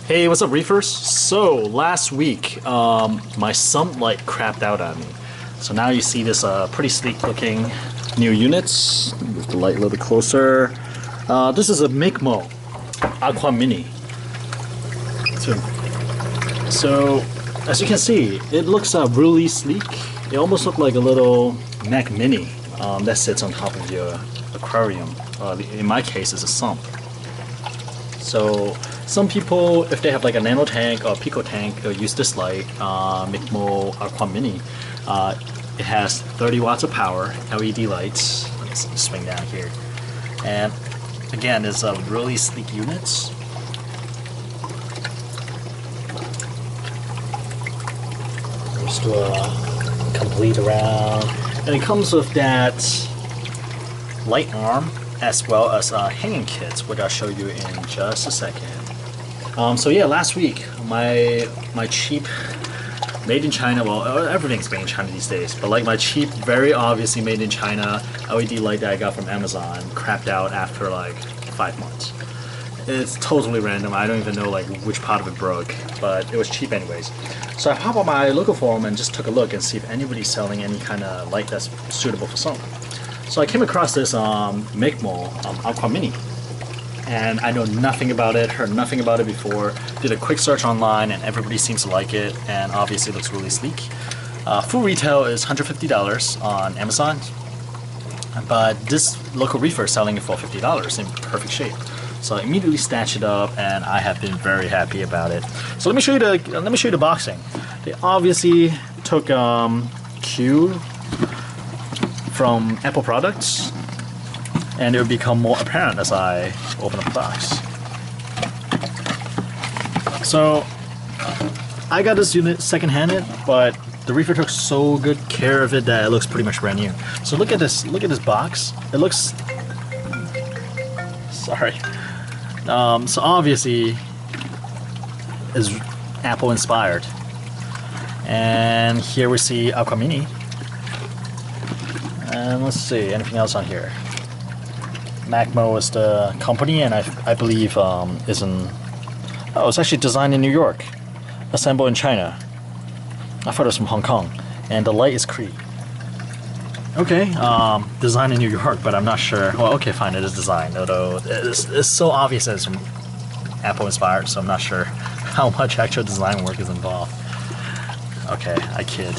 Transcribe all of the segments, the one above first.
Hey, what's up, Reefers? So, last week, my sump light crapped out on me. So now you see this pretty sleek looking new units. Move the light a little bit closer. This is a MicMol Aqua Mini. So, as you can see, it looks really sleek. It almost looks like a little Mac Mini that sits on top of your aquarium. In my case, it's a sump. So some people, if they have like a nano tank or pico tank, they'll use this light, MicMol Aqua Mini. It has 30 watts of power, LED lights. Let's swing down here. And again, it's a really sleek unit. Just do a complete around. And it comes with that light arm as well as hanging kits, which I'll show you in just a second. So yeah, last week my cheap made in China, well, everything's made in China these days, but like my cheap, very obviously made in China LED light that I got from Amazon crapped out after like 5 months. It's totally random. I don't even know like which part of it broke, but it was cheap anyways. So I popped on my local forum and just took a look and see if anybody's selling any kind of light that's suitable for sump. So I came across this MicMol Aqua Mini, and I know nothing about it, heard nothing about it before, did a quick search online and everybody seems to like it, and obviously it looks really sleek. Full retail is $150 on Amazon, but this local Reefer is selling it for $50 in perfect shape. So I immediately snatched it up and I have been very happy about it. So let me show you the boxing. They obviously took cue from Apple products, and it will become more apparent as I open up the box. So I got this unit second-handed, but the Reefer took so good care of it that it looks pretty much brand new. So look at this box. It looks, sorry. So obviously is Apple inspired. And here we see Aqua Mini. And let's see, anything else on here? MicMol is the company, and I believe is in. Oh, it's actually designed in New York, assembled in China. I thought it was from Hong Kong, and the light is Cree. Okay, designed in New York, but I'm not sure. Well, okay, fine, it is designed, although it's so obvious that it's from Apple inspired, so I'm not sure how much actual design work is involved. Okay, I kid.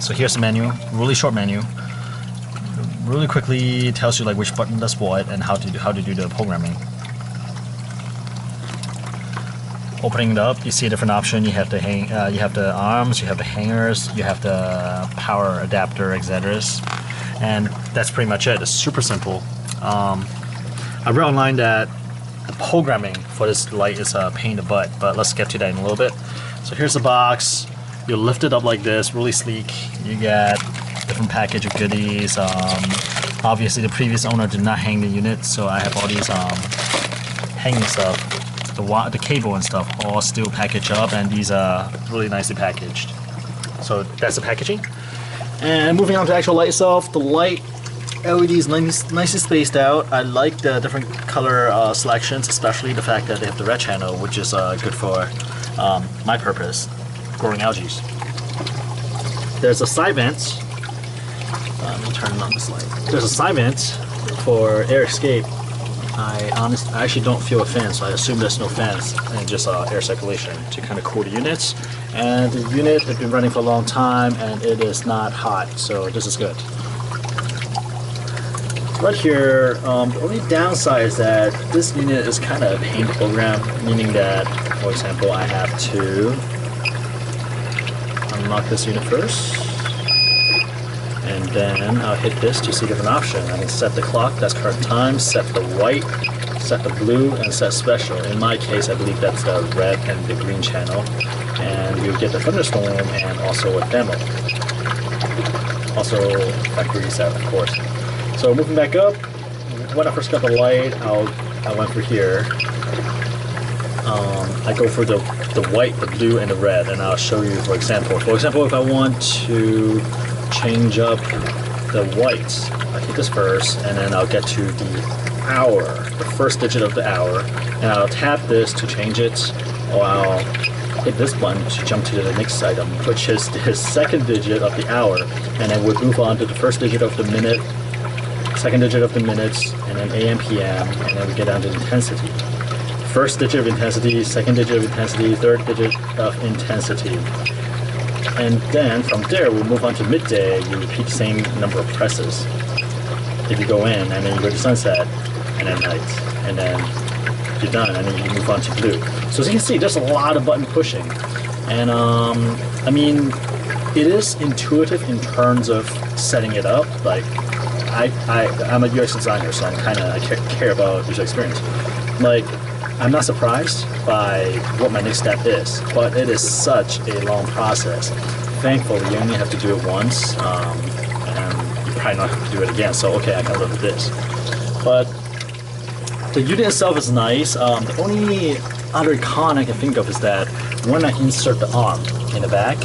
So here's the menu, really short menu. Really quickly tells you like which button does what and how to do the programming. Opening it up, you see a different option. You have the you have the arms, you have the hangers, you have the power adapter, etc. And that's pretty much it. It's super simple. I read online that the programming for this light is a pain in the butt, but let's get to that in a little bit. So here's the box. You lift it up like this, really sleek. You get different package of goodies. Obviously the previous owner did not hang the unit, so I have all these hanging stuff. The cable and stuff all still packaged up, and these are really nicely packaged. So that's the packaging. And moving on to the actual light itself, the light LED is nicely spaced out. I like the different color selections, especially the fact that they have the red channel, which is good for my purpose, growing algae. There's a side vent. Let me turn on this light. There's a side vent for air escape. I actually don't feel a fan, so I assume there's no fans and just air circulation to kind of cool the units. And the unit has been running for a long time and it is not hot, so this is good. Right here, the only downside is that this unit is kind of a pain to program, meaning that, for example, I have to unlock this unit first. And then I'll hit this to see different option. I can set the clock, that's current time, set the white, set the blue, and set special. In my case, I believe that's the red and the green channel. And you get the thunderstorm and also a demo. Also factory reset, of course. So moving back up, when I first got the light, I went through here. I go for the white, the blue, and the red, and I'll show you, for example. For example, if I want to change up the whites, I hit this first, and then I'll get to the hour, the first digit of the hour, and I'll tap this to change it, or I'll hit this button to jump to the next item, which is the second digit of the hour, and then we'll move on to the first digit of the minute, second digit of the minutes, and then AM, PM, and then we get down to intensity. First digit of intensity, second digit of intensity, third digit of intensity. And then from there, we'll move on to midday. You repeat the same number of presses. If you go in, and then you go to sunset, and then night, and then you're done, and then you move on to blue. So as you can see, there's a lot of button pushing. And I mean, it is intuitive in terms of setting it up. Like, I'm a UX designer, so I care about user experience. Like, I'm not surprised by what my next step is, but it is such a long process. Thankfully, you only have to do it once, and you probably not have to do it again, so okay, I can live with this. But the unit itself is nice. The only other con I can think of is that when I insert the arm in the back,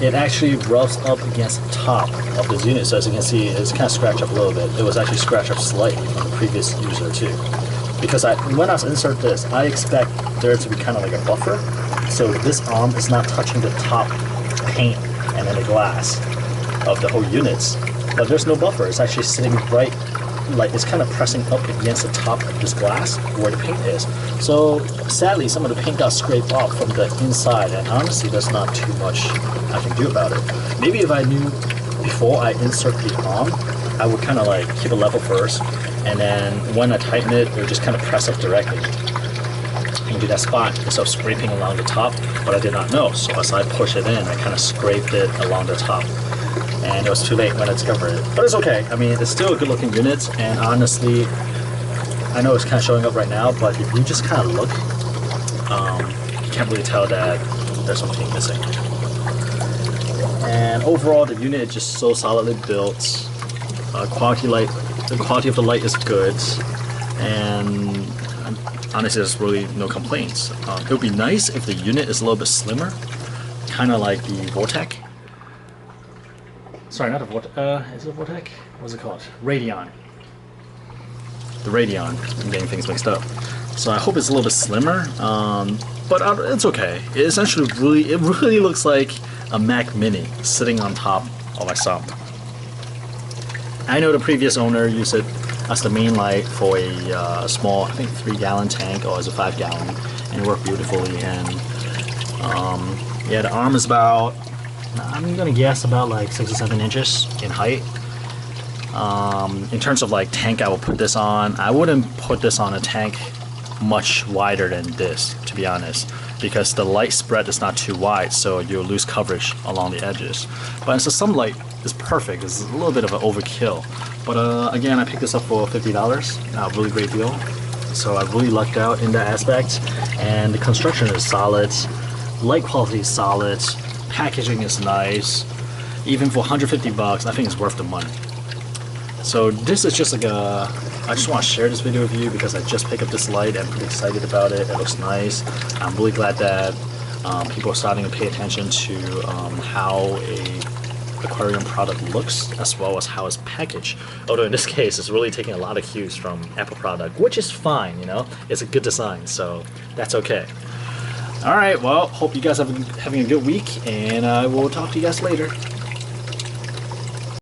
it actually rubs up against the top of this unit. So as you can see, it's kind of scratched up a little bit. It was actually scratched up slightly from the previous user too. Because when I insert this, I expect there to be kind of like a buffer. So this arm is not touching the top paint and then the glass of the whole units. But there's no buffer. It's actually sitting right, like it's kind of pressing up against the top of this glass where the paint is. So sadly, some of the paint got scraped off from the inside, and honestly, there's not too much I can do about it. Maybe if I knew before I insert the arm, I would kind of like keep it level first, and then when I tighten it, it would just kind of press up directly into that spot instead of scraping along the top, but I did not know. So as I push it in, I kind of scraped it along the top. And it was too late when I discovered it. But it's okay. I mean, it's still a good looking unit, and honestly, I know it's kind of showing up right now, but if you just kind of look, you can't really tell that there's something missing. And overall, the unit is just so solidly built. The quality of the light is good, and honestly, there's really no complaints. It would be nice if the unit is a little bit slimmer, kind of like the Vortex. Sorry, not a Vortex. Is it a Vortex? What's it called? Radeon. The Radeon. I'm getting things mixed up. So I hope it's a little bit slimmer, but it's okay. It essentially really looks like a Mac Mini sitting on top of my sump. I know the previous owner used it as the main light for a small, I think 3-gallon tank, or as a 5-gallon, and it worked beautifully. And yeah, the arm is about, I'm gonna guess about like 6 or 7 inches in height. In terms of like tank I will put this on, I wouldn't put this on a tank much wider than this, to be honest, because the light spread is not too wide, so you'll lose coverage along the edges. But so some light is perfect. It's a little bit of an overkill, but again, I picked this up for $50. Really great deal. So I really lucked out in that aspect, and the construction is solid, light quality is solid, packaging is nice. Even for $150, I think it's worth the money. So this is just like I just want to share this video with you because I just picked up this light and I'm pretty excited about it. It looks nice. I'm really glad that people are starting to pay attention to how a aquarium product looks, as well as how it's packaged. Although in this case, it's really taking a lot of cues from Apple product, which is fine, you know? It's a good design, so that's okay. Alright, well, hope you guys are having a good week, and I will talk to you guys later.